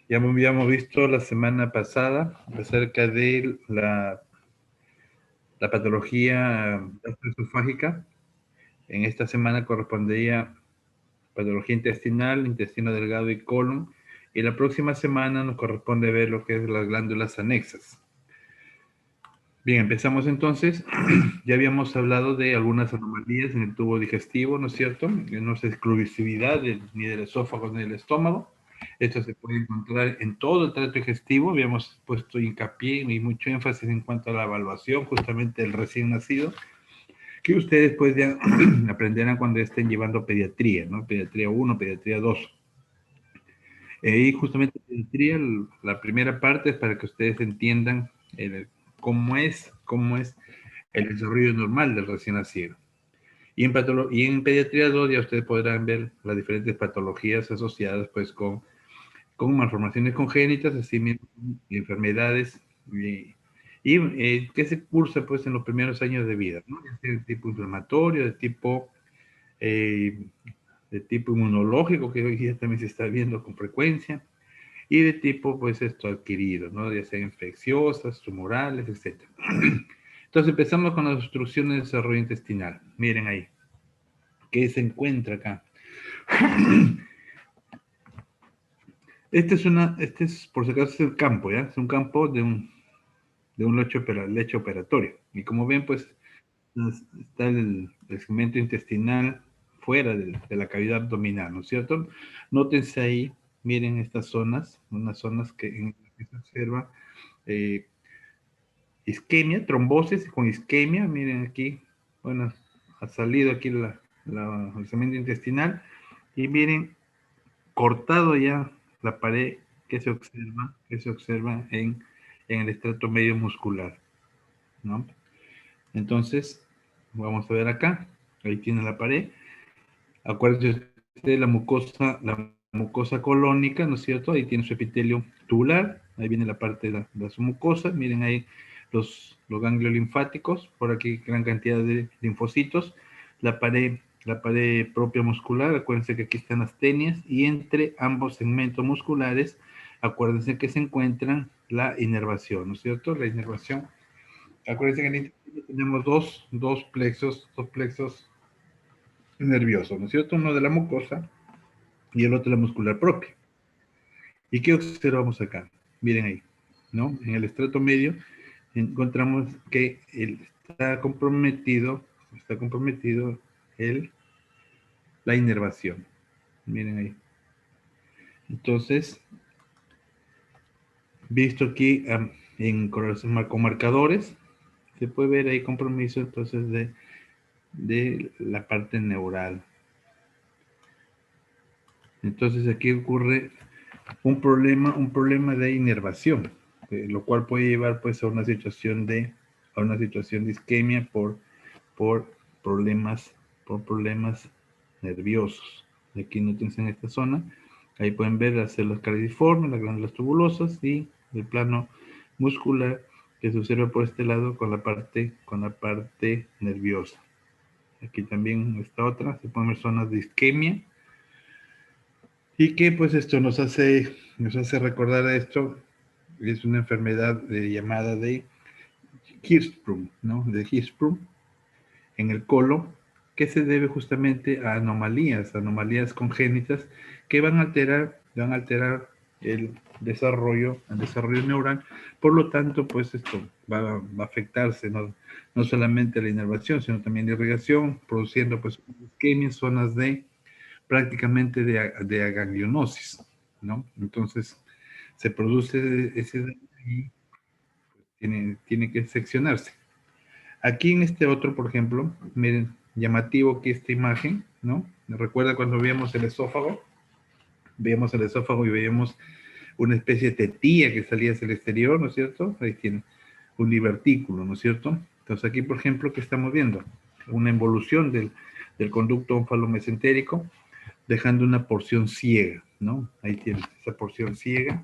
Ya habíamos visto la semana pasada acerca de la patología gastroesofágica. En esta semana correspondería patología intestinal, intestino delgado y colon. Y la próxima semana nos corresponde ver lo que es las glándulas anexas. Bien, empezamos entonces. Ya habíamos hablado de algunas anomalías en el tubo digestivo, ¿no es cierto? No es exclusividad ni del esófago ni del estómago. Esto se puede encontrar en todo el tracto digestivo. Habíamos puesto hincapié y mucho énfasis en cuanto a la evaluación justamente del recién nacido, que ustedes pues ya aprenderán cuando estén llevando pediatría, ¿no? Pediatría 1, pediatría 2. Y justamente pediatría, la primera parte es para que ustedes entiendan cómo es el desarrollo normal del recién nacido. Y en pediatría 2 ya ustedes podrán ver las diferentes patologías asociadas pues con malformaciones congénitas, así mismo enfermedades que se cursa pues en los primeros años de vida, ¿no? Ya sea de tipo inflamatorio, eh, de tipo inmunológico, que hoy día también se está viendo con frecuencia, y de tipo pues esto adquirido, ¿no? Ya sea infecciosas, tumorales, etc. Entonces empezamos con las obstrucciones de desarrollo intestinal. Miren ahí, ¿qué se encuentra acá? Este es, por si acaso, es el campo, ¿ya? Es un campo de un lecho operatorio. Y como ven, pues, está el segmento intestinal fuera de la cavidad abdominal, ¿no es cierto? Nótense ahí, miren estas zonas, unas zonas en las que se observa eh, isquemia, trombosis con isquemia, miren aquí, bueno, ha salido aquí el segmento intestinal, y miren, cortado ya la pared que se observa en el estrato medio muscular, ¿no? Entonces, vamos a ver acá, ahí tiene la pared. Acuérdense de la mucosa colónica, ¿no es cierto? Ahí tiene su epitelio tubular, ahí viene la parte de su mucosa, miren ahí los ganglios linfáticos, por aquí gran cantidad de linfocitos, la pared propia muscular, acuérdense que aquí están las tenias, y entre ambos segmentos musculares, acuérdense que se encuentran la inervación, ¿no es cierto? La inervación. Acuérdense que en el intestino tenemos dos plexos nerviosos, ¿no es cierto? Uno de la mucosa y el otro de la muscular propia. ¿Y qué observamos acá? Miren ahí, ¿no? En el estrato medio encontramos que está comprometido la inervación. Miren ahí. Entonces, visto aquí con marcadores, se puede ver ahí compromiso entonces de la parte neural. Entonces aquí ocurre un problema de inervación, lo cual puede llevar pues a una situación de isquemia por problemas, por problemas nerviosos. Aquí nótense en esta zona, ahí pueden ver las células caridiformes, las glándulas tubulosas y el plano muscular que se observa por este lado con la parte nerviosa. Aquí también esta otra, se pueden ver zonas de isquemia. Y que pues esto nos hace recordar esto, es una enfermedad llamada de Hirschsprung, ¿no? De Hirschsprung en el colon, que se debe justamente a anomalías congénitas que van a alterar el desarrollo neural. Por lo tanto, pues esto va a afectarse no solamente la inervación, sino también la irrigación, produciendo pues isquemias, zonas prácticamente de aganglionosis, ¿no? Entonces, se produce ese daño y tiene que seccionarse. Aquí en este otro, por ejemplo, miren, llamativo que esta imagen, ¿no? ¿Me recuerda cuando veíamos el esófago? Veíamos el esófago y veíamos una especie de tetilla que salía hacia el exterior, ¿no es cierto? Ahí tiene un divertículo, ¿no es cierto? Entonces aquí, por ejemplo, ¿qué estamos viendo? Una involución del conducto onfalomesentérico, dejando una porción ciega, ¿no? Ahí tienes esa porción ciega.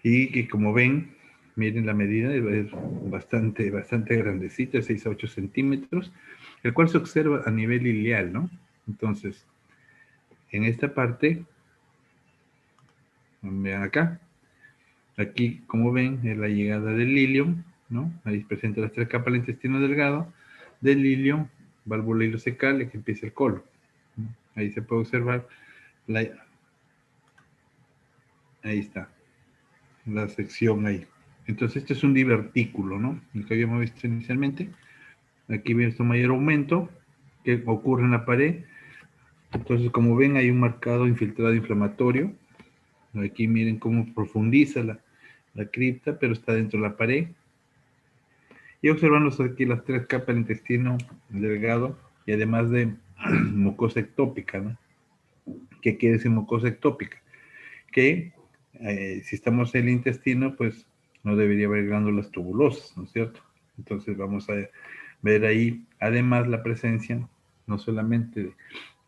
Y que como ven, miren la medida, es bastante grandecita, 6 a 8 centímetros, el cual se observa a nivel ileal, ¿no? Entonces, en esta parte Vean acá. Aquí, como ven, es la llegada del ilium, ¿no? Ahí presenta las tres capas del intestino delgado, del ilium, válvula ileocecal, y que empieza el colon. Ahí se puede observar, ahí está, la sección ahí. Entonces, este es un divertículo, ¿no? El que habíamos visto inicialmente. Aquí vemos un mayor aumento que ocurre en la pared. Entonces, como ven, hay un marcado infiltrado inflamatorio. Aquí miren cómo profundiza la cripta, pero está dentro de la pared. Y observando aquí las tres capas del intestino delgado y además de mucosa ectópica, ¿no? ¿Qué quiere decir mucosa ectópica? Que si estamos en el intestino, pues no debería haber glándulas tubulosas, ¿no es cierto? Entonces vamos a ver ahí, además, la presencia no solamente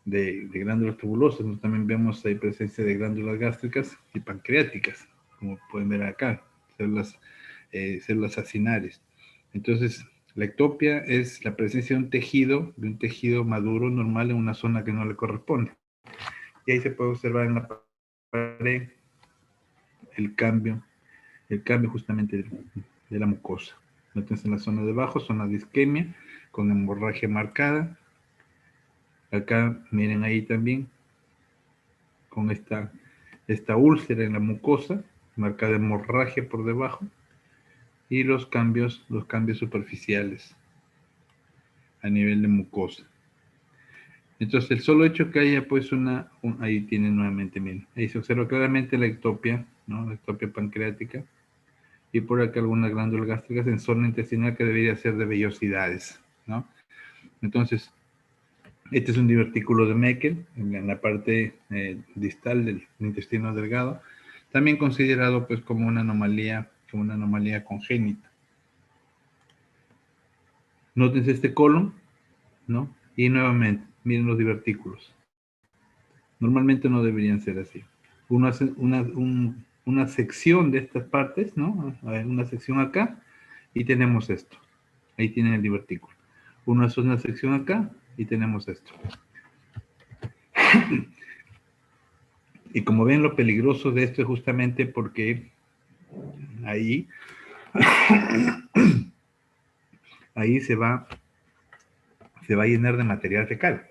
de glándulas tubulosas, sino también vemos ahí presencia de glándulas gástricas y pancreáticas, como pueden ver acá, células acinares. Entonces, la ectopia es la presencia de un tejido maduro normal en una zona que no le corresponde. Y ahí se puede observar en la pared el cambio justamente de la mucosa. Entonces, en la zona de abajo, zona de isquemia, con hemorragia marcada. Acá, miren ahí también, con esta úlcera en la mucosa, marcada hemorragia por debajo, y los cambios superficiales a nivel de mucosa. Entonces, el solo hecho que haya pues ahí tienen nuevamente, miren, ahí se observa claramente la ectopia, ¿no? La ectopia pancreática, y por acá algunas glándulas gástricas en zona intestinal que debería ser de vellosidades, ¿no? Entonces, este es un divertículo de Meckel en la parte distal del intestino delgado, también considerado pues como una anomalía congénita. Nótense este colon, ¿no? Y nuevamente, miren los divertículos. Normalmente no deberían ser así. Una sección de estas partes, ¿no? Una sección acá y tenemos esto. Ahí tienen el divertículo. Una sección acá y tenemos esto. Y como ven, lo peligroso de esto es justamente porque ahí se va a llenar de material fecal.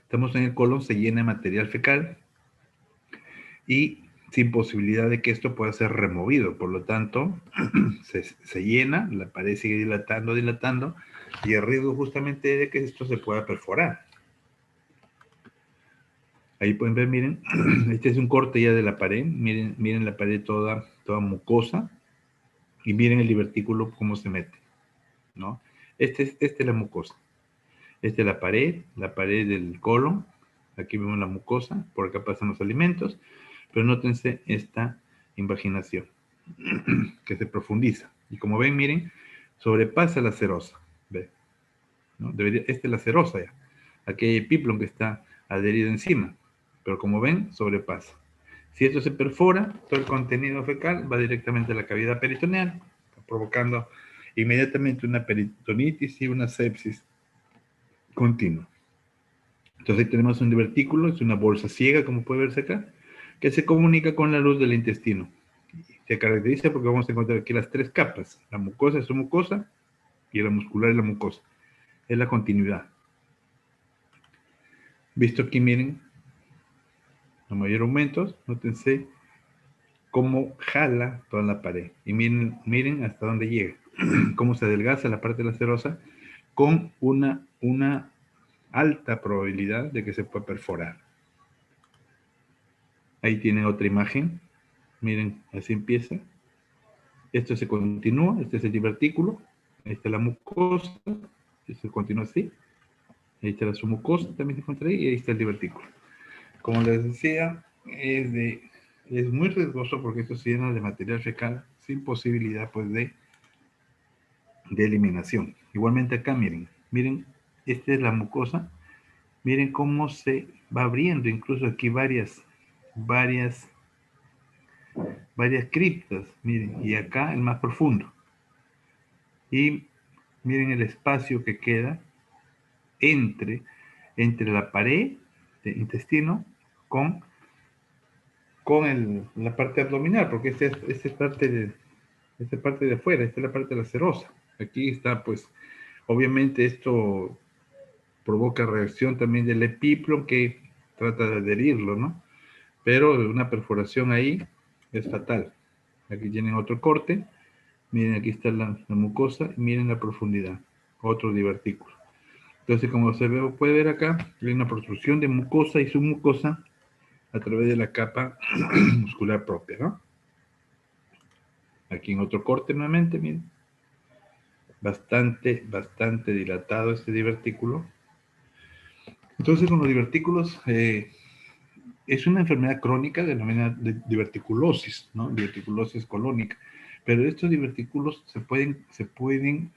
Estamos en el colon, se llena de material fecal y sin posibilidad de que esto pueda ser removido. Por lo tanto, se llena, la pared sigue dilatando, y el riesgo justamente de que esto se pueda perforar. Ahí pueden ver, miren, este es un corte ya de la pared, miren la pared toda mucosa, y miren el divertículo cómo se mete, ¿no? Esta es la mucosa. Esta es la pared del colon. Aquí vemos la mucosa, por acá pasan los alimentos, pero nótense esta invaginación que se profundiza. Y como ven, miren, sobrepasa la serosa. ¿Ve? ¿No? Esta es la serosa ya. Aquí hay epiplon que está adherido encima, pero como ven, sobrepasa. Si esto se perfora, todo el contenido fecal va directamente a la cavidad peritoneal, provocando inmediatamente una peritonitis y una sepsis continua. Entonces ahí tenemos un divertículo, es una bolsa ciega, como puede verse acá, que se comunica con la luz del intestino. Se caracteriza porque vamos a encontrar aquí las tres capas. La mucosa es su mucosa y la muscular es la mucosa. Es la continuidad. Visto aquí, miren, a mayor aumento, nótense cómo jala toda la pared. Y miren hasta dónde llega. Cómo se adelgaza la parte de la serosa con una alta probabilidad de que se pueda perforar. Ahí tienen otra imagen. Miren, así empieza. Esto se continúa, este es el divertículo. Ahí está la mucosa. Esto continúa así. Ahí está la submucosa, también se encuentra ahí. Y ahí está el divertículo. Como les decía, es muy riesgoso porque esto se llena de material fecal sin posibilidad pues de eliminación. Igualmente acá, miren, esta es la mucosa. Miren cómo se va abriendo, incluso aquí varias criptas, miren, y acá el más profundo. Y miren el espacio que queda entre entre la pared del intestino con la parte abdominal, porque esta es parte de afuera, esta es la parte de la serosa. Aquí está, pues, obviamente esto provoca reacción también del epiplon que trata de adherirlo, ¿no? Pero una perforación ahí es fatal. Aquí tienen otro corte, miren, aquí está la mucosa, y miren la profundidad, otro divertículo. Entonces, como puede ver acá, hay una protrusión de mucosa y submucosa a través de la capa muscular propia, ¿no? Aquí en otro corte nuevamente, miren. Bastante dilatado este divertículo. Entonces, con los divertículos, es una enfermedad crónica denominada diverticulosis, ¿no? Diverticulosis colónica. Pero estos divertículos se pueden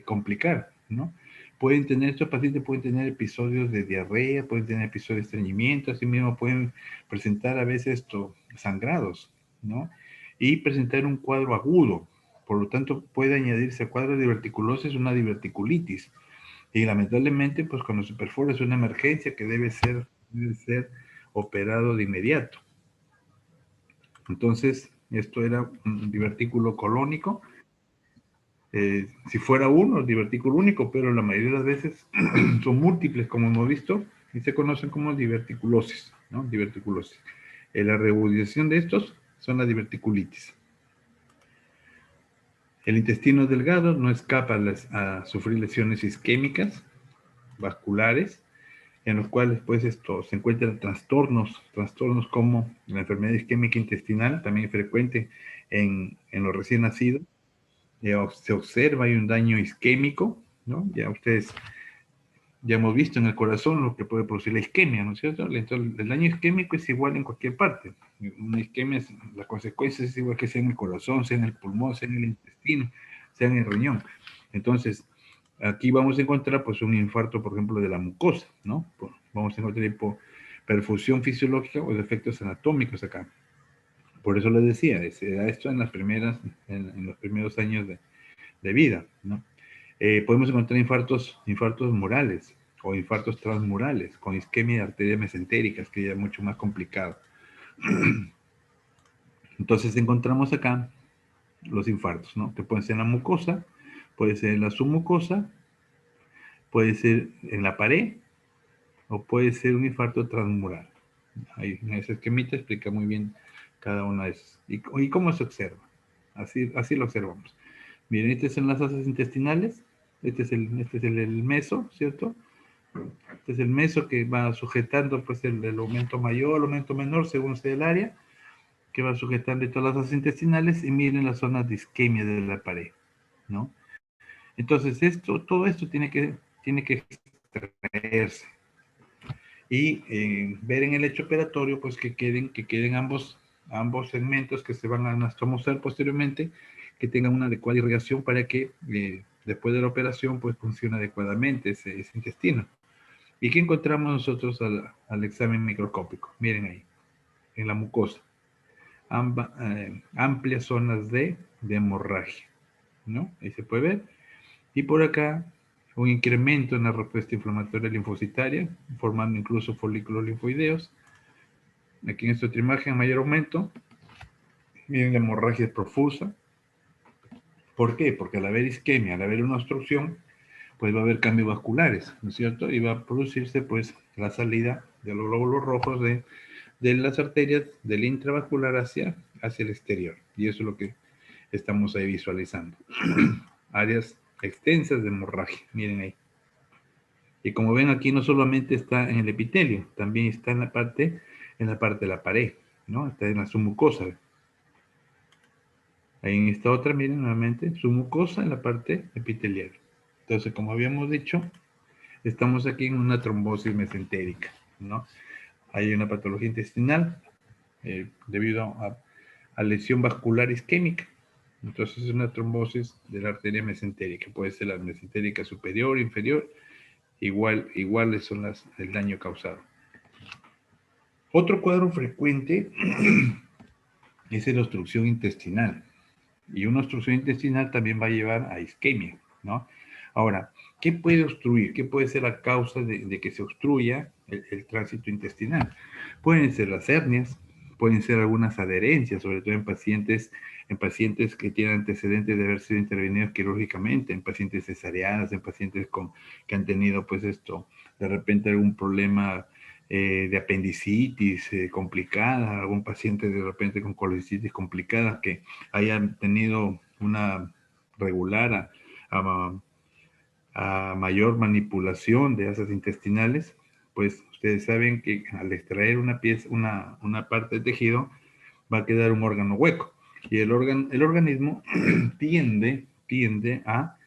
complicar, ¿no? Estos pacientes pueden tener episodios de diarrea, pueden tener episodios de estreñimiento, así mismo pueden presentar a veces sangrados, ¿no? Y presentar un cuadro agudo. Por lo tanto, puede añadirse al cuadro de diverticulosis una diverticulitis. Y lamentablemente, pues cuando se perfora es una emergencia que debe ser operado de inmediato. Entonces, esto era un divertículo colónico. Si fuera uno, el divertículo único, pero la mayoría de las veces son múltiples, como hemos visto, y se conocen como diverticulosis, ¿no? Diverticulosis. La reagudización de estos son las diverticulitis. El intestino delgado no escapa a sufrir lesiones isquémicas, vasculares, en los cuales pues se encuentran trastornos como la enfermedad isquémica intestinal, también es frecuente en los recién nacidos. Se observa hay un daño isquémico, ¿no? Ya hemos visto en el corazón lo que puede producir la isquemia, ¿no es cierto? Entonces, el daño isquémico es igual en cualquier parte. Una isquemia, las consecuencias es igual que sea en el corazón, sea en el pulmón, sea en el intestino, sea en el riñón. Entonces, aquí vamos a encontrar pues un infarto, por ejemplo, de la mucosa, ¿no? Vamos a encontrar perfusión fisiológica o defectos anatómicos acá. Por eso les decía, se da esto en los primeros años de vida, ¿no? Podemos encontrar infartos murales o infartos transmurales con isquemia de arterias mesentéricas, que ya es mucho más complicado. Entonces encontramos acá los infartos, ¿no? Que pueden ser en la mucosa, puede ser en la submucosa, puede ser en la pared o puede ser un infarto transmural. Ahí en ese esquemita explica muy bien cada una de esas. ¿Y cómo se observa? Así lo observamos. Miren, estas son las asas intestinales. Este es el meso, ¿cierto? Este es el meso que va sujetando pues el aumento mayor, el aumento menor, según sea el área, que va sujetando todas las asas intestinales, y miren las zonas de isquemia de la pared, ¿no? Entonces, todo esto tiene que extraerse y ver en el hecho operatorio pues que queden ambos segmentos que se van a anastomosar posteriormente, que tengan una adecuada irrigación para que después de la operación pues funcione adecuadamente ese intestino. ¿Y qué encontramos nosotros al examen microscópico? Miren ahí, en la mucosa, amplias zonas de hemorragia, ¿no? Ahí se puede ver. Y por acá, un incremento en la respuesta inflamatoria linfocitaria, formando incluso folículos linfoideos. Aquí en esta otra imagen, mayor aumento. Miren, la hemorragia es profusa. ¿Por qué? Porque al haber isquemia, al haber una obstrucción, pues va a haber cambios vasculares, ¿no es cierto? Y va a producirse, pues, la salida de los glóbulos rojos de las arterias del intravascular hacia el exterior. Y eso es lo que estamos ahí visualizando. Áreas extensas de hemorragia, miren ahí. Y como ven aquí, no solamente está en el epitelio, también está en la parte de la pared, ¿no? Está en la submucosa. Ahí en esta otra, miren nuevamente, submucosa en la parte epitelial. Entonces, como habíamos dicho, estamos aquí en una trombosis mesentérica, ¿no? Hay una patología intestinal debido a lesión vascular isquémica. Entonces, es una trombosis de la arteria mesentérica. Puede ser la mesentérica superior, inferior, iguales son el daño causado. Otro cuadro frecuente es la obstrucción intestinal. Y una obstrucción intestinal también va a llevar a isquemia, ¿no? Ahora, ¿Qué puede obstruir? ¿Qué puede ser la causa de que se obstruya el tránsito intestinal? Pueden ser las hernias, pueden ser algunas adherencias, sobre todo en pacientes que tienen antecedentes de haber sido intervenidos quirúrgicamente, en pacientes cesareanas, en pacientes que han tenido, pues esto, de repente algún problema de apendicitis complicada, algún paciente de repente con colecitis complicada que hayan tenido una regular a a mayor manipulación de asas intestinales, pues ustedes saben que al extraer una pieza, una parte de tejido, va a quedar un órgano hueco. Y el organismo tiende a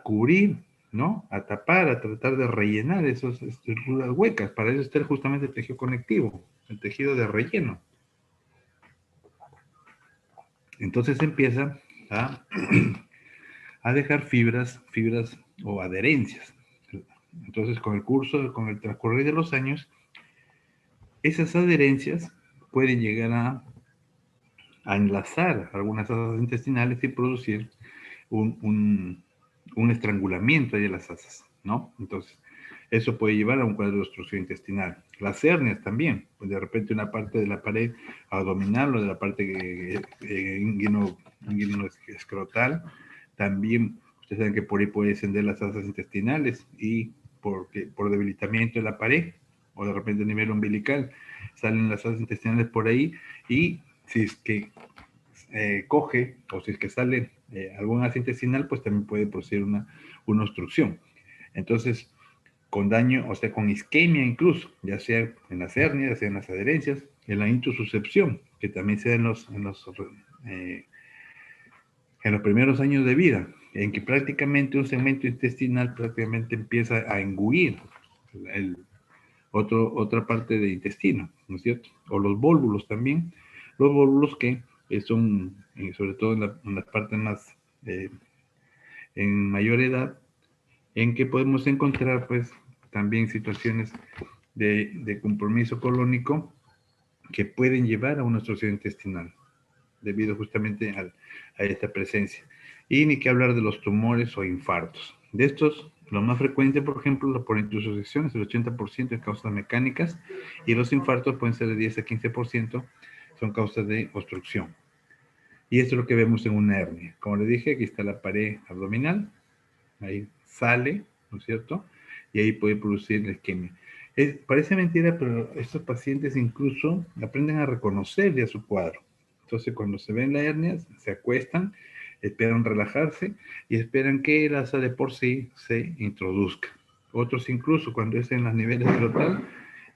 cubrir, ¿no? A tapar, a tratar de rellenar esas estructuras huecas. Para eso está justamente el tejido conectivo, el tejido de relleno. Entonces empieza a, a dejar fibras o adherencias. Entonces, con el transcurrir de los años, esas adherencias pueden llegar a enlazar algunas asas intestinales y producir un estrangulamiento de las asas, ¿no? Entonces, eso puede llevar a un cuadro de obstrucción intestinal. Las hernias también, pues de repente una parte de la pared abdominal o de la parte inguinoescrotal, también ustedes saben que por ahí puede descender las asas intestinales y por debilitamiento de la pared o de repente a nivel umbilical salen las asas intestinales por ahí y si es que coge o si es que sale algún asa intestinal, pues también puede producir una obstrucción. Entonces, con daño, o sea, con isquemia incluso, ya sea en las hernias, ya sea en las adherencias, en la intususcepción, que también se da en los primeros años de vida, en que prácticamente un segmento intestinal prácticamente empieza a engullir otra parte del intestino, ¿no es cierto? O los vólvulos también, los vólvulos que son, sobre todo en la parte más, en mayor edad, en que podemos encontrar pues también situaciones de compromiso colónico que pueden llevar a una obstrucción intestinal, debido justamente a esta presencia. Y ni que hablar de los tumores o infartos. De estos, lo más frecuente, por ejemplo, por intussuscepción es el 80% de causas mecánicas y los infartos pueden ser de 10 a 15%, son causas de obstrucción. Y esto es lo que vemos en una hernia. Como les dije, aquí está la pared abdominal, ahí sale, ¿no es cierto? Y ahí puede producir la isquemia. Parece mentira, pero estos pacientes incluso aprenden a reconocer ya su cuadro. Entonces, cuando se ven las hernias, se acuestan, esperan relajarse y esperan que el asa de por sí se introduzca. Otros incluso, cuando es en los niveles escrotal,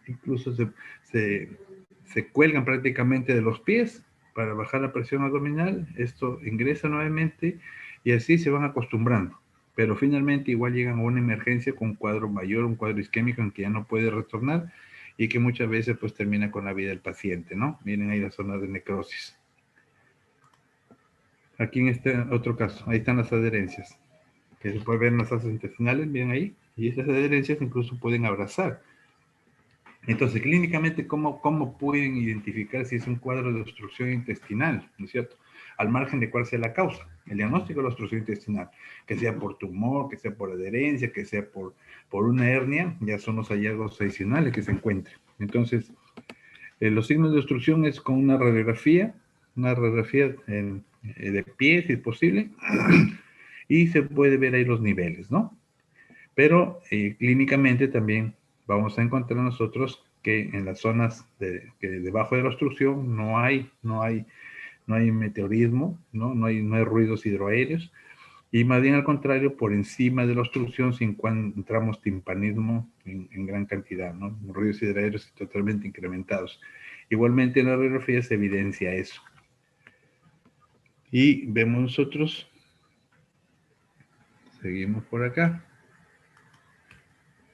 incluso se cuelgan prácticamente de los pies para bajar la presión abdominal. Esto ingresa nuevamente y así se van acostumbrando. Pero finalmente igual llegan a una emergencia con un cuadro mayor, un cuadro isquémico en que ya no puede retornar y que muchas veces pues termina con la vida del paciente, ¿no? Miren ahí la zona de necrosis. Aquí en este otro caso, ahí están las adherencias, que se puede ver en las asas intestinales, miren ahí, y esas adherencias incluso pueden abrazar. Entonces, clínicamente, ¿cómo pueden identificar si es un cuadro de obstrucción intestinal? ¿No es cierto? Al margen de cuál sea la causa. El diagnóstico de la obstrucción intestinal, que sea por tumor, que sea por adherencia, que sea por una hernia, ya son los hallazgos adicionales que se encuentran. Entonces, los signos de obstrucción es con una radiografía de pie, si es posible, y se puede ver ahí los niveles, ¿no? Pero clínicamente también vamos a encontrar nosotros que en las zonas que debajo de la obstrucción no hay meteorismo, no hay ruidos hidroaéreos, y más bien al contrario, por encima de la obstrucción se encontramos timpanismo en gran cantidad, ¿no? Ruidos hidroaéreos totalmente incrementados. Igualmente en la radiografía se evidencia eso. Y vemos nosotros, seguimos por acá,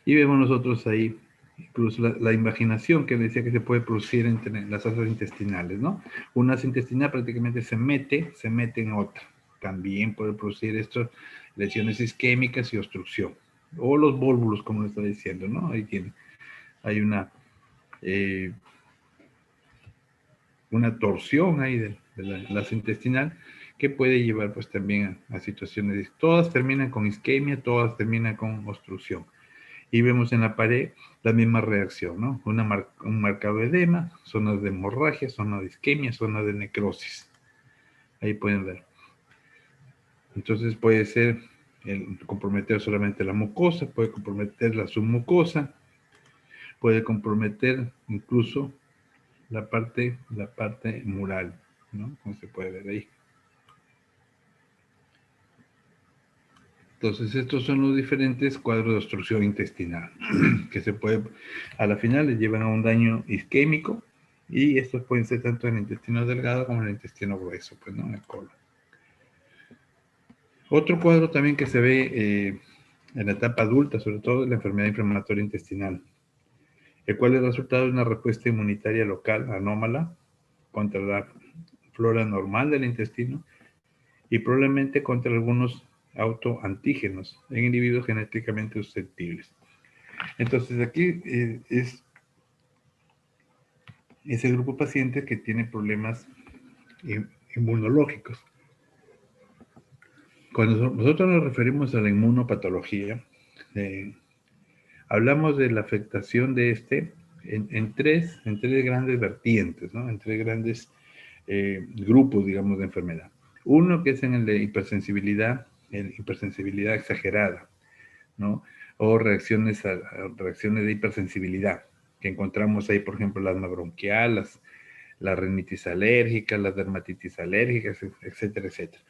y vemos nosotros ahí incluso la imaginación que decía que se puede producir entre las asas intestinales, ¿no? Una asa intestinal prácticamente se mete en otra. También puede producir estas lesiones isquémicas y obstrucción. O los vólvulos, como le estaba diciendo, ¿no? Ahí tiene. Hay una torsión ahí de la asa intestinal que puede llevar pues también a situaciones, todas terminan con isquemia, todas terminan con obstrucción. Y vemos en la pared la misma reacción, ¿no? Un marcado edema, zonas de hemorragia, zona de isquemia, zona de necrosis. Ahí pueden ver. Entonces puede ser comprometer solamente la mucosa, puede comprometer la submucosa, puede comprometer incluso la parte mural, ¿no? Como se puede ver ahí. Entonces, estos son los diferentes cuadros de obstrucción intestinal que se puede, a la final, les llevan a un daño isquémico y estos pueden ser tanto en el intestino delgado como en el intestino grueso, pues, ¿no? En el colon. Otro cuadro también que se ve en la etapa adulta, sobre todo, es la enfermedad inflamatoria intestinal, el cual es el resultado de una respuesta inmunitaria local anómala contra la flora normal del intestino y probablemente contra algunos autoantígenos en individuos genéticamente susceptibles. Entonces aquí es el grupo de pacientes que tiene problemas inmunológicos. Cuando nosotros nos referimos a la inmunopatología, hablamos de la afectación de en tres grandes vertientes, ¿no? En tres grandes grupos, digamos, de enfermedad. Uno que es en el de hipersensibilidad exagerada, ¿no? O reacciones de hipersensibilidad, que encontramos ahí, por ejemplo, el asma bronquial, las rinitis alérgicas, las dermatitis alérgicas, etcétera, etcétera.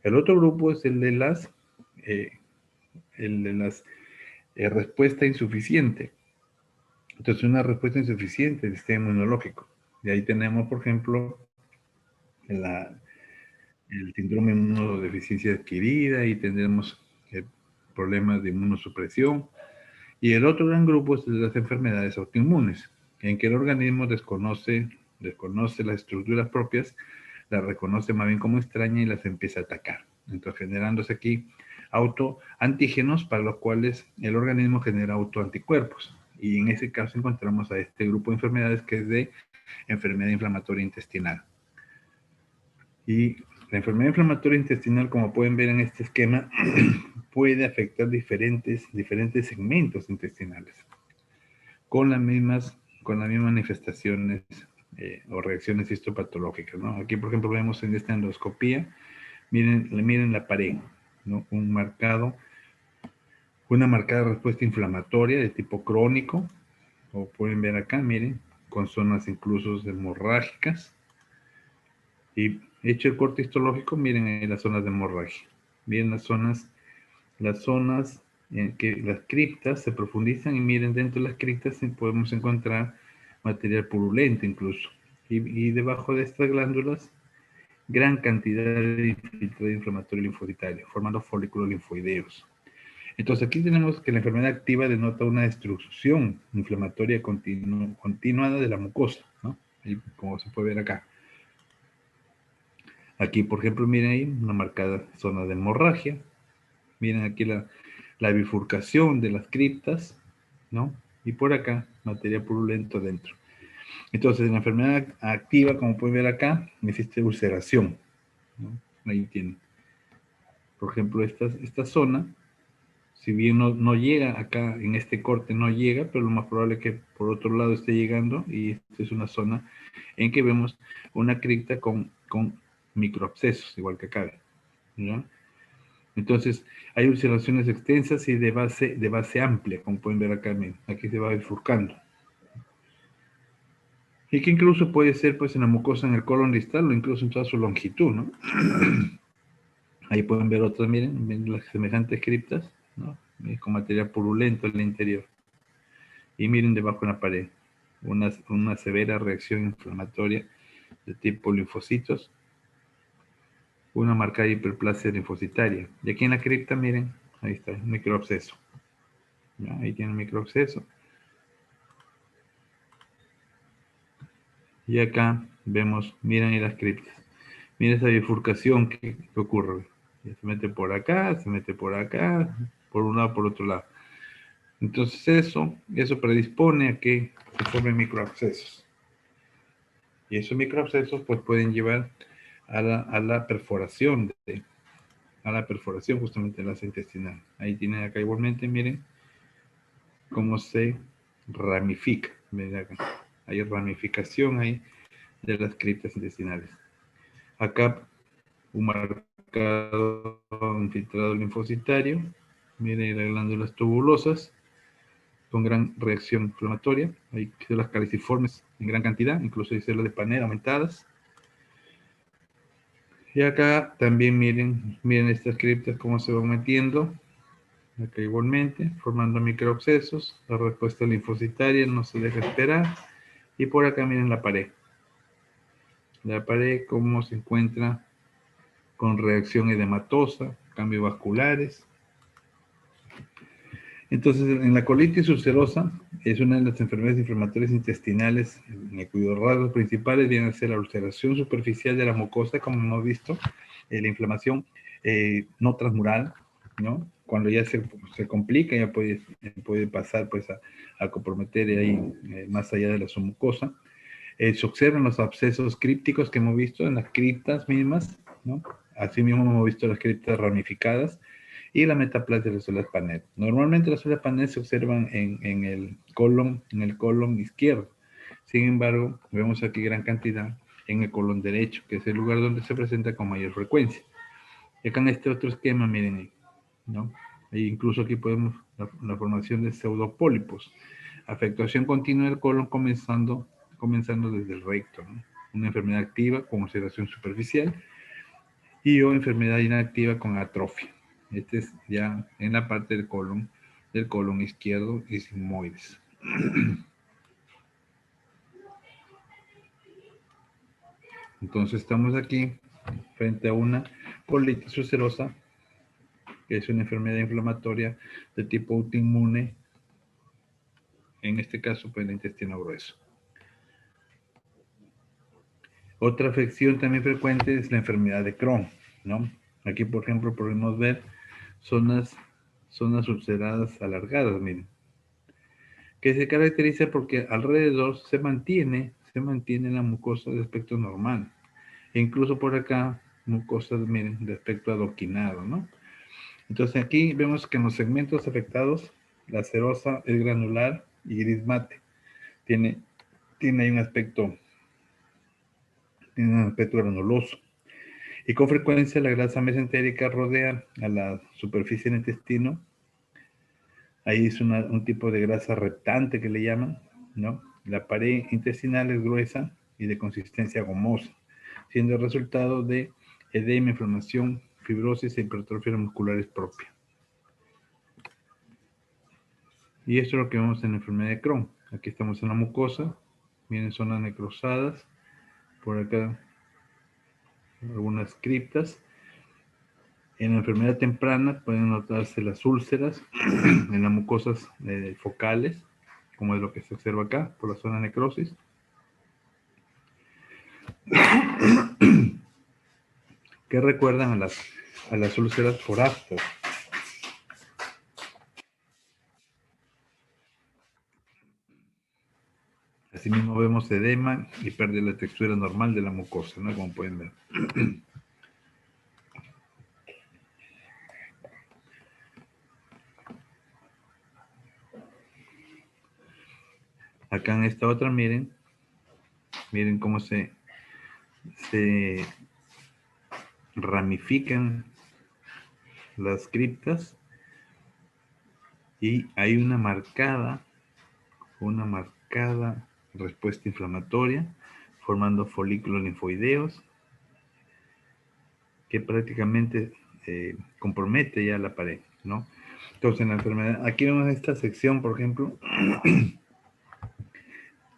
El otro grupo es el de las respuesta insuficiente. Entonces, una respuesta insuficiente del sistema inmunológico. De ahí tenemos, por ejemplo, el síndrome de inmunodeficiencia adquirida y tendremos problemas de inmunosupresión. Y el otro gran grupo es de las enfermedades autoinmunes, en que el organismo desconoce las estructuras propias, las reconoce más bien como extraña y las empieza a atacar. Entonces, generándose aquí autoantígenos para los cuales el organismo genera autoanticuerpos. Y en ese caso encontramos a este grupo de enfermedades que es de enfermedad inflamatoria intestinal. Y la enfermedad inflamatoria intestinal, como pueden ver en este esquema, puede afectar diferentes segmentos intestinales con las mismas manifestaciones o reacciones histopatológicas, ¿no? Aquí, por ejemplo, vemos en esta endoscopía, miren la pared, ¿no? Una marcada respuesta inflamatoria de tipo crónico, o pueden ver acá, miren, con zonas incluso hemorrágicas. Y hecho el corte histológico, miren ahí las zonas de hemorragia. Miren las zonas en que las criptas se profundizan y miren dentro de las criptas podemos encontrar material purulento incluso. Y debajo de estas glándulas, gran cantidad de infiltrado inflamatorio linfocitario, formando folículos linfoideos. Entonces aquí tenemos que la enfermedad activa denota una destrucción inflamatoria continuada de la mucosa, ¿no? Y como se puede ver acá. Aquí, por ejemplo, miren ahí una marcada zona de hemorragia. Miren aquí la bifurcación de las criptas, ¿no? Y por acá, material purulento dentro. Entonces, en la enfermedad activa, como pueden ver acá, existe ulceración, ¿no? Ahí tienen. Por ejemplo, esta zona, si bien no llega acá, en este corte no llega, pero lo más probable es que por otro lado esté llegando, y esta es una zona en que vemos una cripta con microabscesos, igual que acá, ¿no? Entonces, hay ulceraciones extensas y de base amplia, como pueden ver acá, aquí se va bifurcando. Y que incluso puede ser pues en la mucosa, en el colon distal o incluso en toda su longitud, ¿no? Ahí pueden ver otras, miren las semejantes criptas, ¿no? Con material purulento en el interior. Y miren debajo en la pared, una severa reacción inflamatoria de tipo linfocitos, una marcada hiperplasia linfocitaria. Y aquí en la cripta, miren, ahí está, un microabsceso. ¿Ya? Ahí tiene un microabsceso. Y acá vemos, miren ahí las criptas. Miren esa bifurcación que ocurre. Se mete por acá, por un lado, por otro lado. Entonces eso predispone a que se formen microabscesos. Y esos microabscesos pues pueden llevar a la perforación justamente de la intestinal. Ahí tienen acá igualmente, miren cómo se ramifica. Miren acá. Hay ramificación ahí de las criptas intestinales. Acá un marcado infiltrado linfocitario. Miren las glándulas tubulosas con gran reacción inflamatoria. Hay células caliciformes en gran cantidad, incluso hay células de Panera aumentadas. Y acá también miren estas criptas cómo se van metiendo. Acá igualmente, formando microabscesos. La respuesta linfocitaria no se deja esperar. Y por acá miren la pared. La pared cómo se encuentra con reacción edematosa, cambios vasculares. Entonces, en la colitis ulcerosa es una de las enfermedades inflamatorias intestinales en cuyos rasgos principales vienen a ser la ulceración superficial de la mucosa, como hemos visto, la inflamación no transmural, ¿no? Cuando ya se complica, ya puede pasar pues, a comprometer ahí más allá de la mucosa. Se observan los abscesos crípticos que hemos visto en las criptas mismas, ¿no? Asimismo hemos visto las criptas ramificadas y la metaplasia de las células Paneth. Normalmente las células Paneth se observan en el colon izquierdo. Sin embargo, vemos aquí gran cantidad en el colon derecho, que es el lugar donde se presenta con mayor frecuencia. Y acá en este otro esquema, miren ahí, ¿no? E incluso aquí podemos la formación de pseudopólipos. Afectación continua del colon comenzando desde el recto, ¿no? Una enfermedad activa con ulceración superficial y o enfermedad inactiva con atrofia. Este es ya en la parte del colon izquierdo y sigmoides. Entonces estamos aquí frente a una colitis ulcerosa, que es una enfermedad inflamatoria de tipo autoinmune, en este caso pues el intestino grueso. Otra afección también frecuente es la enfermedad de Crohn, ¿no? Aquí, por ejemplo, podemos ver zonas ulceradas alargadas, miren, que se caracteriza porque alrededor se mantiene la mucosa de aspecto normal. E incluso por acá, mucosas, miren, de aspecto adoquinado, ¿no? Entonces aquí vemos que en los segmentos afectados, la serosa es granular y gris mate. Tiene ahí un aspecto granuloso. Y con frecuencia la grasa mesentérica rodea a la superficie del intestino. Ahí es un tipo de grasa reptante que le llaman, ¿no? La pared intestinal es gruesa y de consistencia gomosa, siendo el resultado de edema, inflamación, fibrosis e hipertrofia musculares propia. Y esto es lo que vemos en la enfermedad de Crohn. Aquí estamos en la mucosa, vienen zonas necrosadas, por acá algunas criptas. En la enfermedad temprana pueden notarse las úlceras en las mucosas focales, como es lo que se observa acá, por la zona de necrosis. Que recuerdan a las úlceras por after. Asimismo vemos edema y pérdida de la textura normal de la mucosa, ¿no? Como pueden ver. Acá en esta otra, miren cómo se ramifican las criptas y hay una marcada respuesta inflamatoria formando folículos linfoideos que prácticamente compromete ya la pared, ¿no? Entonces en la enfermedad, aquí vemos esta sección, por ejemplo,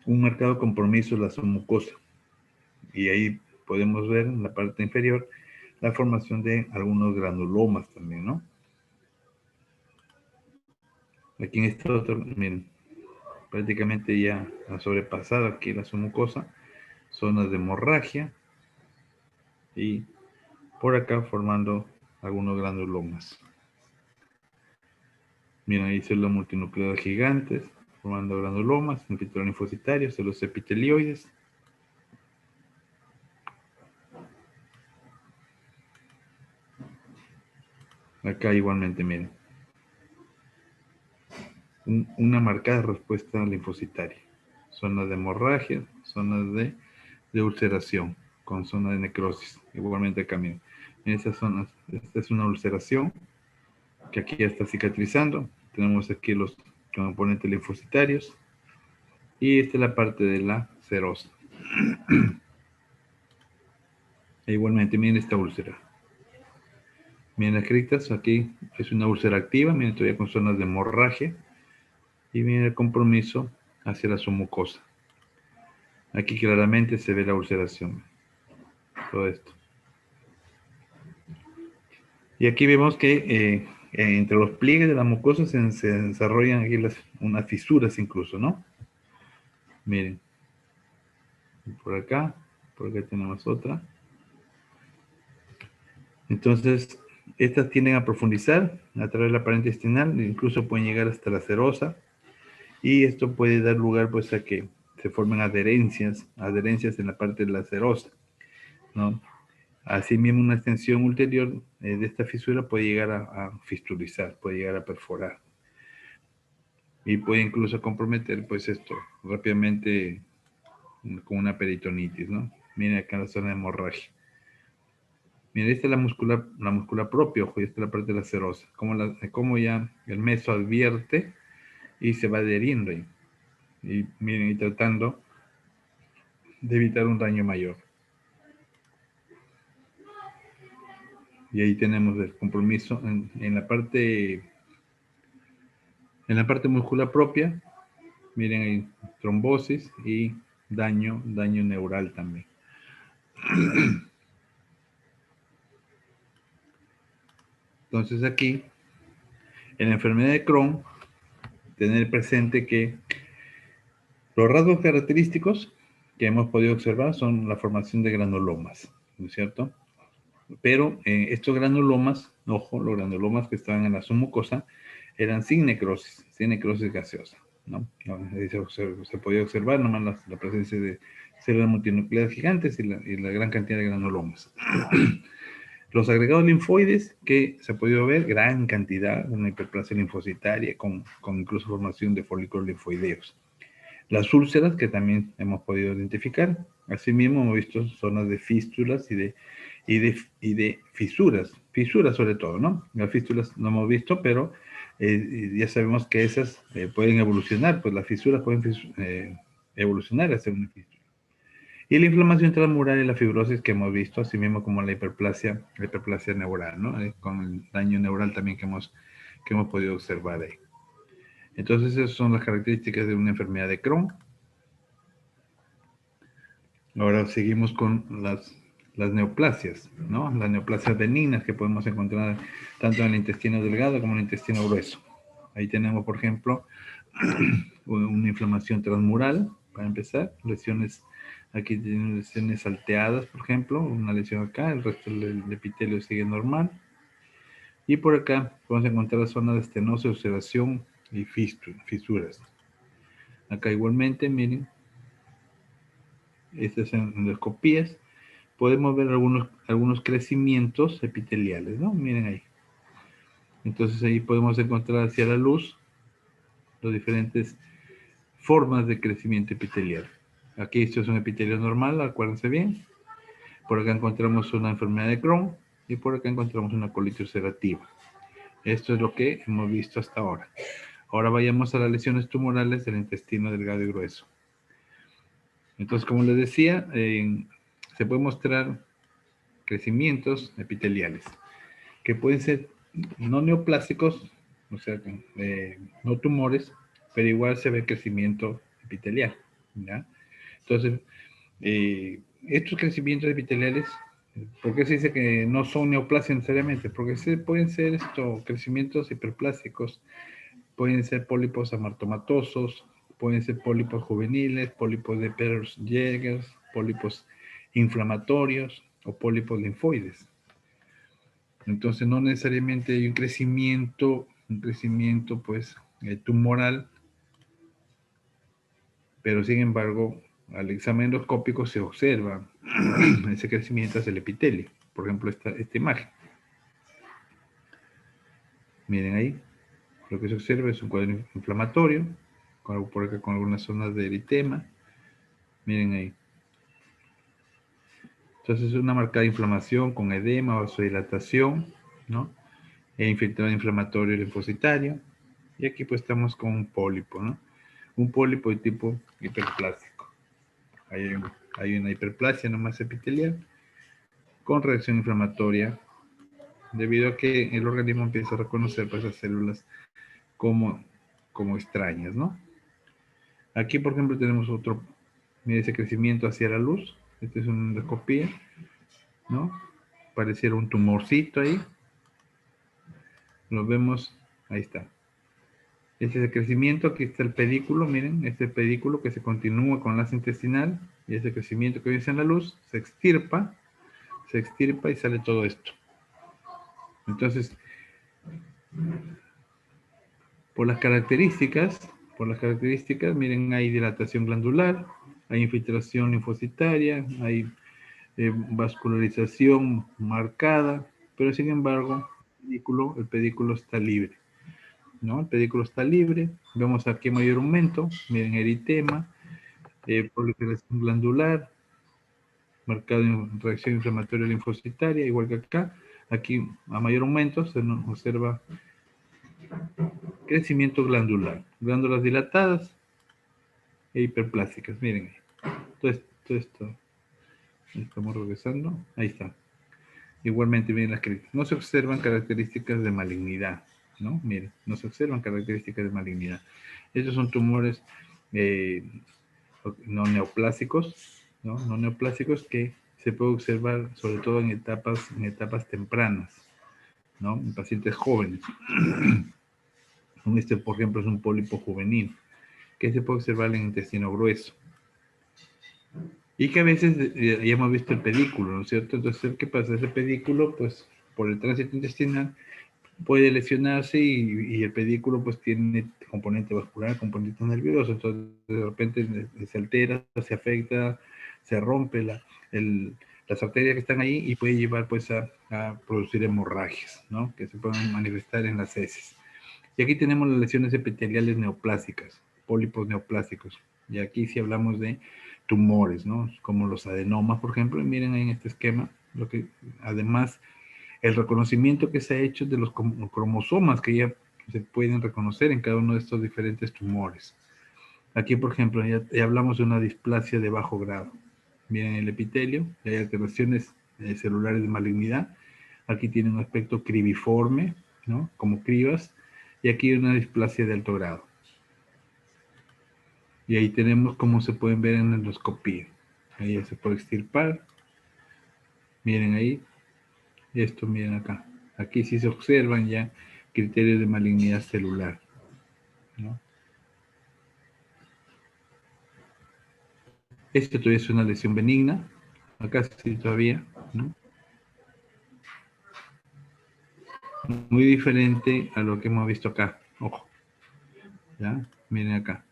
un marcado compromiso de la submucosa y ahí podemos ver en la parte inferior la formación de algunos granulomas también, ¿no? Aquí en este otro, miren, prácticamente ya ha sobrepasado aquí la submucosa, zonas de hemorragia y por acá formando algunos granulomas. Miren, ahí células multinucleadas gigantes formando granulomas, infiltrados linfocitarios, células epitelioides. Acá igualmente, miren, una marcada respuesta linfocitaria. Zonas de hemorragia, zonas de ulceración, con zona de necrosis. Igualmente acá, miren. En esas zonas, esta es una ulceración que aquí ya está cicatrizando. Tenemos aquí los componentes linfocitarios. Y esta es la parte de la serosa. E igualmente, miren esta úlcera. Miren las criptas, aquí es una úlcera activa, miren todavía con zonas de hemorragia. Y miren el compromiso hacia la submucosa. Aquí claramente se ve la ulceración. Todo esto. Y aquí vemos que entre los pliegues de la mucosa se desarrollan aquí unas fisuras incluso, ¿no? Miren, por acá tenemos otra. Entonces, estas tienden a profundizar a través de la pared intestinal, incluso pueden llegar hasta la serosa, y esto puede dar lugar pues a que se formen adherencias en la parte de la serosa, ¿no? Asimismo, una extensión ulterior de esta fisura puede llegar a fistulizar, puede llegar a perforar, y puede incluso comprometer pues esto rápidamente con una peritonitis, ¿no? Miren acá la zona de hemorragia. Miren, esta es la muscular propia, ojo, y esta es la parte de la serosa. Como ya el meso advierte y se va adheriendo ahí. Y miren, y tratando de evitar un daño mayor. Y ahí tenemos el compromiso en la parte muscular propia. Miren, hay trombosis y daño neural también. Entonces aquí, en la enfermedad de Crohn, tener presente que los rasgos característicos que hemos podido observar son la formación de granulomas, ¿no es cierto? Pero estos granulomas, ojo, los granulomas que estaban en la submucosa eran sin necrosis gaseosa, ¿no? Se podía observar nomás la presencia de células multinucleares gigantes y la gran cantidad de granulomas. Los agregados linfoides que se ha podido ver, gran cantidad, una hiperplasia linfocitaria con incluso formación de folículos linfoideos. Las úlceras que también hemos podido identificar. Asimismo hemos visto zonas de fístulas y de fisuras sobre todo, ¿no? Las fístulas no hemos visto, pero ya sabemos que esas pueden evolucionar, pues las fisuras pueden evolucionar hacia una fístula. Y la inflamación transmural y la fibrosis que hemos visto, así mismo como la hiperplasia neural, ¿no? Con el daño neural también que hemos podido observar ahí. Entonces, esas son las características de una enfermedad de Crohn. Ahora seguimos con las neoplasias, ¿no? Las neoplasias benignas que podemos encontrar tanto en el intestino delgado como en el intestino grueso. Ahí tenemos, por ejemplo, una inflamación transmural, para empezar, lesiones, aquí tenemos lesiones salteadas, por ejemplo, una lesión acá, el resto del epitelio sigue normal. Y por acá podemos encontrar zonas de estenosis, ulceración y fisuras. Acá igualmente, miren, estas endoscopías, podemos ver algunos crecimientos epiteliales, ¿no? Miren ahí. Entonces ahí podemos encontrar hacia la luz las diferentes formas de crecimiento epitelial. Aquí esto es un epitelio normal, acuérdense bien. Por acá encontramos una enfermedad de Crohn y por acá encontramos una colitis ulcerativa. Esto es lo que hemos visto hasta ahora. Ahora vayamos a las lesiones tumorales del intestino delgado y grueso. Entonces, como les decía, se puede mostrar crecimientos epiteliales que pueden ser no neoplásicos, o sea, no tumores, pero igual se ve crecimiento epitelial, ¿ya? Entonces, estos crecimientos epiteliales, ¿por qué se dice que no son neoplasias necesariamente? Porque pueden ser crecimientos hiperplásticos, pueden ser pólipos amartomatosos, pueden ser pólipos juveniles, pólipos de Peters-Jäger, pólipos inflamatorios o pólipos linfoides. Entonces no necesariamente hay un crecimiento pues tumoral, pero sin embargo al examen endoscópico se observa ese crecimiento hacia el epitelio. Por ejemplo, esta imagen. Miren ahí, lo que se observa es un cuadro inflamatorio, por acá con algunas zonas de eritema. Miren ahí. Entonces, una marcada inflamación con edema, vasodilatación, ¿no? E infiltrado inflamatorio linfocitario. Y aquí pues estamos con un pólipo, ¿no? Un pólipo de tipo hiperplásico. Hay una hiperplasia nomás epitelial con reacción inflamatoria debido a que el organismo empieza a reconocer pues, esas células como, como extrañas, ¿no? Aquí, por ejemplo, tenemos otro, mire ese crecimiento hacia la luz. Esta es una endoscopía, ¿no? Pareciera un tumorcito ahí. Lo vemos, ahí está. Este es el crecimiento, aquí está el pedículo, miren, este pedículo que se continúa con el asa intestinal, y ese crecimiento que vence en la luz, se extirpa y sale todo esto. Entonces, por las características, miren, hay dilatación glandular, hay infiltración linfocitaria, hay vascularización marcada, pero sin embargo, el pedículo está libre, ¿no? El pedículo está libre, vemos aquí mayor aumento, miren, eritema, proliferación glandular, marcado en reacción inflamatoria linfocitaria, igual que acá. Aquí, a mayor aumento, se nos observa crecimiento glandular, glándulas dilatadas e hiperplásticas. Miren, todo esto, estamos regresando, ahí está. Igualmente, miren las críticas. No se observan características de malignidad, ¿no? Miren, no se observan características de malignidad. Estos son tumores no neoplásicos, ¿no? No neoplásicos que se puede observar sobre todo en etapas tempranas, ¿no? En pacientes jóvenes. Este, por ejemplo, es un pólipo juvenil que se puede observar en el intestino grueso. Y que a veces ya hemos visto el pedículo, ¿no es cierto? Entonces, ¿qué pasa? Ese pedículo, pues, por el tránsito intestinal, puede lesionarse y el pedículo, pues, tiene componente vascular, componente nervioso. Entonces, de repente se altera, se afecta, se rompe las arterias que están ahí y puede llevar, pues, a producir hemorragias, ¿no? Que se pueden manifestar en las heces. Y aquí tenemos las lesiones epiteliales neoplásicas, pólipos neoplásicos. Y aquí sí hablamos de tumores, ¿no? Como los adenomas, por ejemplo. Y miren ahí en este esquema, lo que además el reconocimiento que se ha hecho de los cromosomas que ya se pueden reconocer en cada uno de estos diferentes tumores. Aquí, por ejemplo, ya hablamos de una displasia de bajo grado. Miren el epitelio, hay alteraciones celulares de malignidad. Aquí tiene un aspecto cribiforme, ¿no? Como cribas. Y aquí hay una displasia de alto grado. Y ahí tenemos como se pueden ver en la endoscopía. Ahí ya se puede extirpar. Miren ahí. Esto miren acá. Aquí sí se observan ya criterios de malignidad celular, ¿no? Esto todavía es una lesión benigna. Acá sí todavía, ¿no? Muy diferente a lo que hemos visto acá. Ojo. ¿Ya? Miren acá.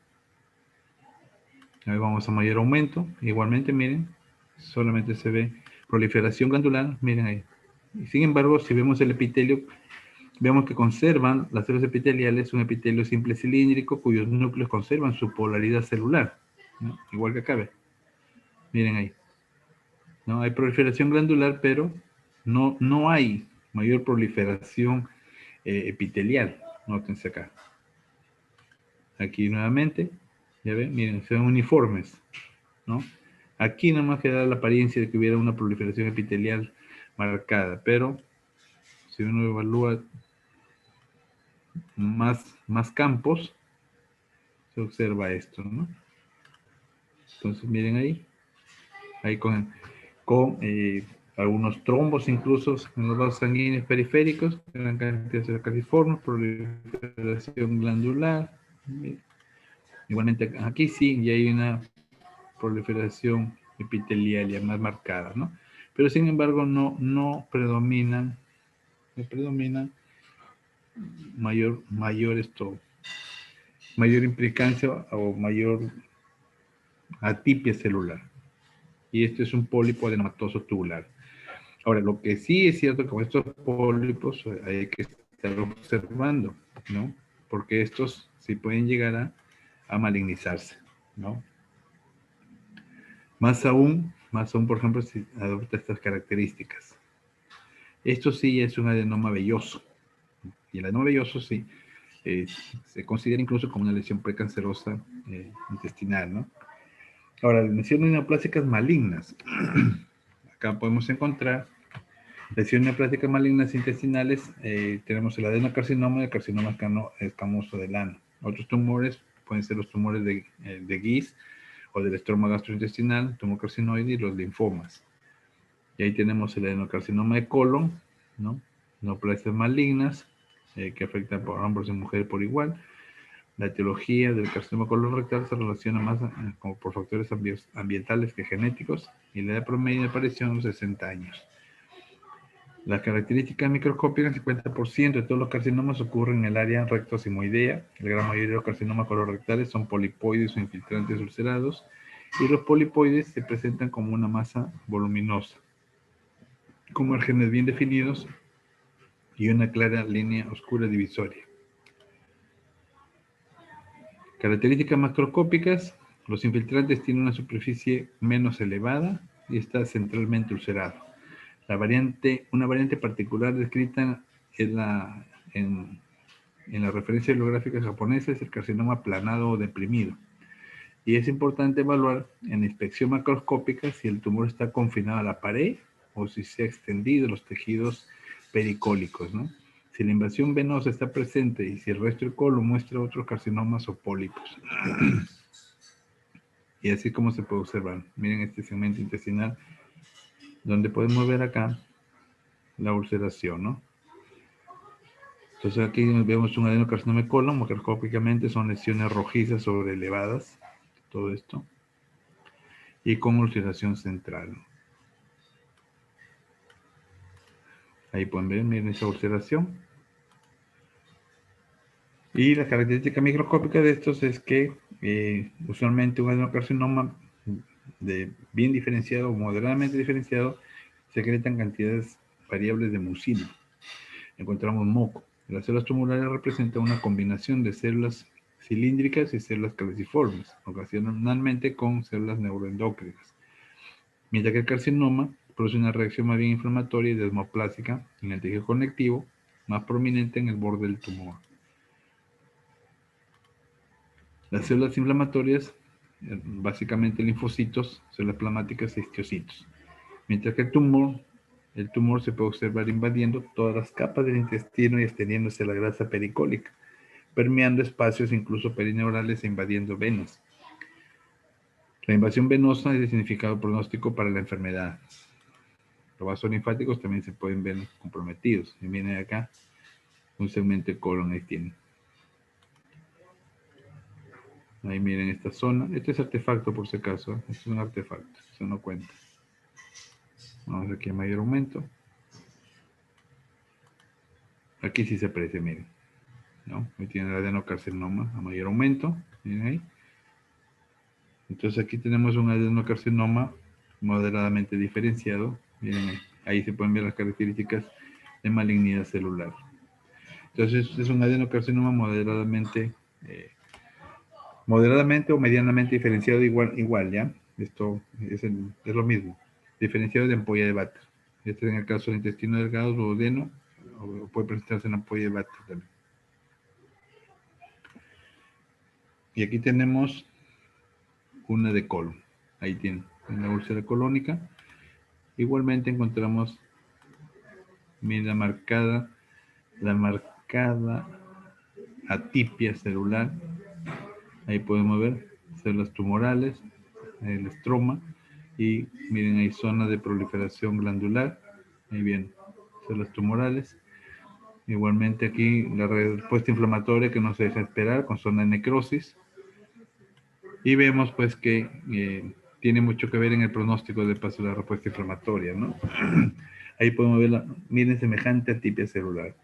Ahí vamos a mayor aumento. Igualmente, miren, solamente se ve proliferación glandular. Miren ahí. Y sin embargo, si vemos el epitelio, vemos que conservan las células epiteliales un epitelio simple cilíndrico cuyos núcleos conservan su polaridad celular, ¿no? Igual que acá, ¿ve? Miren ahí. ¿No? Hay proliferación glandular, pero no hay mayor proliferación epitelial. Nótense acá. Aquí nuevamente, ya ven, miren, se ven uniformes, ¿no? Aquí nomás queda la apariencia de que hubiera una proliferación epitelial marcada, pero si uno evalúa más campos, se observa esto, ¿no? Entonces, miren ahí con algunos trombos incluso en los vasos sanguíneos periféricos, gran cantidad de calciformes, proliferación glandular. Igualmente aquí sí, ya hay una proliferación epitelial ya más marcada, ¿no? Pero sin embargo no predomina mayor implicancia o mayor atipia celular. Y esto es un pólipo adenomatoso tubular. Ahora, lo que sí es cierto que con estos pólipos hay que estar observando, ¿no? Porque estos sí pueden llegar a malignizarse, ¿no? Más aún, por ejemplo, si adopta estas características. Esto sí es un adenoma velloso. Y el adenoma velloso sí se considera incluso como una lesión precancerosa intestinal, ¿no? Ahora, lesiones neoplásicas malignas. Acá podemos encontrar lesiones neoplásicas malignas intestinales. Tenemos el adenocarcinoma y el carcinoma escamoso del ano. Otros tumores pueden ser los tumores de Guis o del estroma gastrointestinal, tumor carcinoide y los linfomas. Y ahí tenemos el adenocarcinoma de colon, ¿no? Neoplasias malignas que afectan por hombres y mujeres por igual. La etiología del carcinoma colorectal se relaciona más como por factores ambientales que genéticos y la edad promedio de aparición es 60 años. Las características microscópicas, 50% de todos los carcinomas ocurren en el área rectosimoidea. La gran mayoría de los carcinomas colorectales son polipoides o infiltrantes ulcerados y los polipoides se presentan como una masa voluminosa, con márgenes bien definidos y una clara línea oscura divisoria. Características macroscópicas: los infiltrantes tienen una superficie menos elevada y está centralmente ulcerado. Una variante particular descrita en la referencia bibliográfica japonesa es el carcinoma aplanado o deprimido. Y es importante evaluar en la inspección macroscópica si el tumor está confinado a la pared o si se ha extendido los tejidos pericólicos, ¿no? Si la invasión venosa está presente y si el resto del colon muestra otros carcinomas o pólipos. Y así como se puede observar. Miren este segmento intestinal donde podemos ver acá la ulceración, ¿no? Entonces aquí vemos un adenocarcinoma de colon, macroscópicamente son lesiones rojizas sobreelevadas, todo esto, y con ulceración central. Ahí pueden ver, miren esa ulceración. Y la característica microscópica de estos es que usualmente un adenocarcinoma bien diferenciado o moderadamente diferenciado secretan cantidades variables de mucina. Encontramos moco. Las células tumorales representan una combinación de células cilíndricas y células caliciformes, ocasionalmente con células neuroendocrinas. Mientras que el carcinoma produce una reacción más bien inflamatoria y desmoplásica en el tejido conectivo, más prominente en el borde del tumor. Las células inflamatorias, básicamente linfocitos, células plasmáticas e histocitos. Mientras que el tumor se puede observar invadiendo todas las capas del intestino y extendiéndose a la grasa pericólica, permeando espacios incluso perineurales e invadiendo venas. La invasión venosa es de significado pronóstico para la enfermedad. Los vasos linfáticos también se pueden ver comprometidos. Y viene acá un segmento de colon, ahí tienen. Ahí miren esta zona. Este es artefacto por si acaso. Este es un artefacto. Eso no cuenta. Vamos aquí a mayor aumento. Aquí sí se aprecia, miren. ¿No? Ahí tiene el adenocarcinoma a mayor aumento. Miren ahí. Entonces aquí tenemos un adenocarcinoma moderadamente diferenciado. Miren ahí se pueden ver las características de malignidad celular. Entonces es un adenocarcinoma moderadamente o medianamente diferenciado igual, ¿ya? Esto es lo mismo. Diferenciado de ampolla de Vater. Este en el caso del intestino delgado, duodeno, o puede presentarse en ampolla de Vater también. Y aquí tenemos una de colon. Ahí tienen una úlcera colónica. Igualmente encontramos, miren, la marcada atipia celular. Ahí podemos ver células tumorales, el estroma, y miren, hay zona de proliferación glandular. Ahí bien, células tumorales. Igualmente aquí la respuesta inflamatoria que no se deja esperar con zona de necrosis. Y vemos pues que tiene mucho que ver en el pronóstico del paso de la respuesta inflamatoria, ¿no? Ahí podemos ver, miren, semejante atipia celular.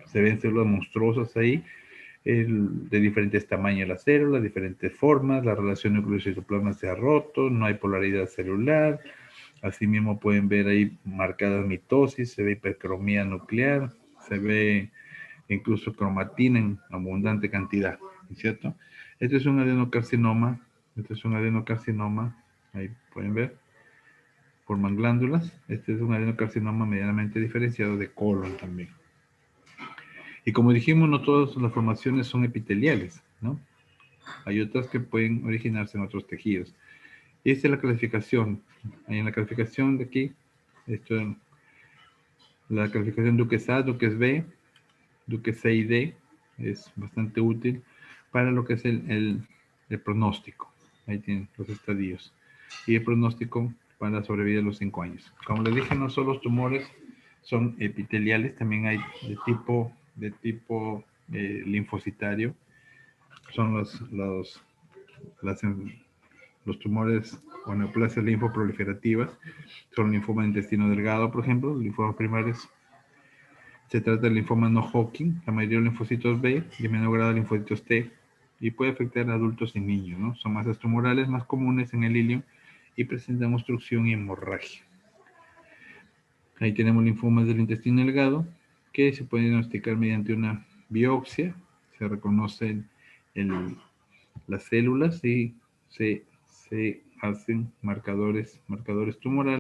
Se ven células monstruosas ahí, de diferentes tamaños las células, diferentes formas, la relación núcleo-citoplasma se ha roto, no hay polaridad celular. Asimismo pueden ver ahí marcadas mitosis, se ve hipercromía nuclear, se ve incluso cromatina en abundante cantidad, ¿cierto? Este es un adenocarcinoma, ahí pueden ver, forman glándulas. Este es un adenocarcinoma medianamente diferenciado de colon también. Y como dijimos, no todas las formaciones son epiteliales, ¿no? Hay otras que pueden originarse en otros tejidos. Y esta es la clasificación. En la clasificación de aquí, la clasificación Duques A, Duques B, Duques C y D es bastante útil para lo que es el pronóstico. Ahí tienen los estadios. Y el pronóstico para sobrevivir a los 5 años. Como les dije, no solo los tumores son epiteliales, también hay de tipo linfocitario. Son los tumores o neoplasias linfoproliferativas. Son linfoma de intestino delgado, por ejemplo, linfomas primarios. Se trata del linfoma no Hodgkin, la mayoría de linfocitos B y en menor grado linfocitos T, y puede afectar a adultos y niños, ¿no? Son masas tumorales más comunes en el ilio y presentan obstrucción y hemorragia. Ahí tenemos linfomas del intestino delgado que se pueden diagnosticar mediante una biopsia. Se reconocen las células y se hacen marcadores tumorales.